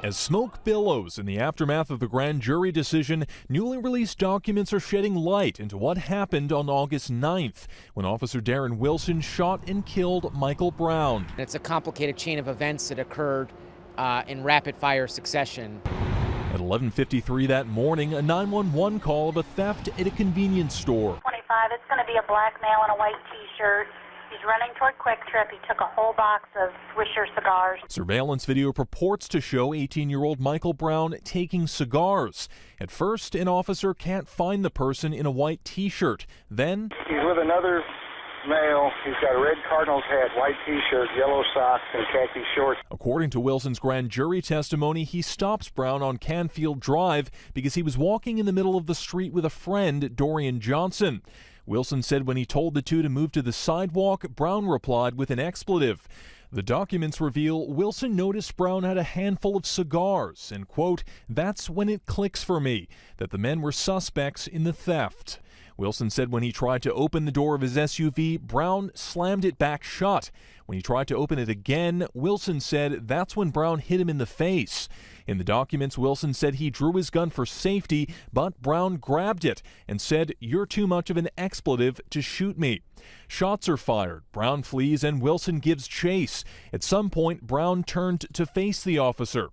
As smoke billows in the aftermath of the grand jury decision, newly released documents are shedding light into what happened on August 9th, when Officer Darren Wilson shot and killed Michael Brown. It's a complicated chain of events that occurred in rapid-fire succession. At 11:53 that morning, a 911 call of a theft at a convenience store. 25, it's going to be a black male in a white T-shirt. He's running toward Quick Trip. He took a whole box of Swisher cigars. Surveillance video purports to show 18-year-old Michael Brown taking cigars. At first, an officer can't find the person in a white T-shirt. Then, he's with another male. He's got a red Cardinals hat, white T-shirt, yellow socks, and khaki shorts. According to Wilson's grand jury testimony, he stops Brown on Canfield Drive because he was walking in the middle of the street with a friend, Dorian Johnson. Wilson said when he told the two to move to the sidewalk, Brown replied with an expletive. The documents reveal Wilson noticed Brown had a handful of cigars and, quote, "That's when it clicks for me that the men were suspects in the theft." Wilson said when he tried to open the door of his SUV, Brown slammed it back shut. When he tried to open it again, Wilson said that's when Brown hit him in the face. In the documents, Wilson said he drew his gun for safety, but Brown grabbed it and said, "You're too much of an expletive to shoot me." Shots are fired. Brown flees and Wilson gives chase. At some point, Brown turned to face the officer.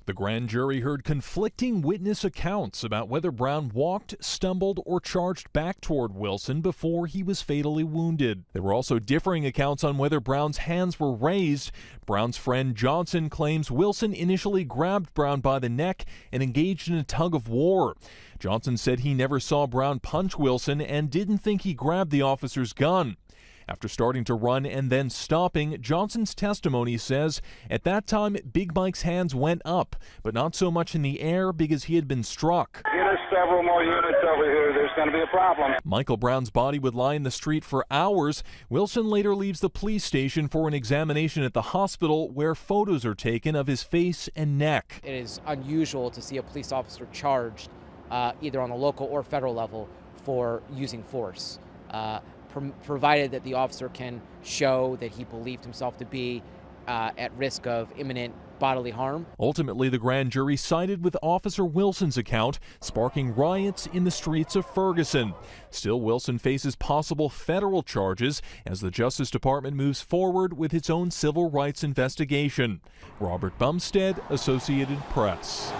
The grand jury heard conflicting witness accounts about whether Brown walked, stumbled, or charged back toward Wilson before he was fatally wounded. There were also differing accounts on whether Brown's hands were raised. Brown's friend Johnson claims Wilson initially grabbed Brown by the neck and engaged in a tug of war. Johnson said he never saw Brown punch Wilson and didn't think he grabbed the officer's gun. After starting to run and then stopping, Johnson's testimony says at that time Big Mike's hands went up, but not so much in the air because he had been struck. Get us several more units over here. There's going to be a problem. Michael Brown's body would lie in the street for hours. Wilson later leaves the police station for an examination at the hospital where photos are taken of his face and neck. It is unusual to see a police officer charged either on the local or federal level for using force. Provided that the officer can show that he believed himself to be at risk of imminent bodily harm. Ultimately, the grand jury sided with Officer Wilson's account, sparking riots in the streets of Ferguson. Still, Wilson faces possible federal charges as the Justice Department moves forward with its own civil rights investigation. Robert Bumstead, Associated Press.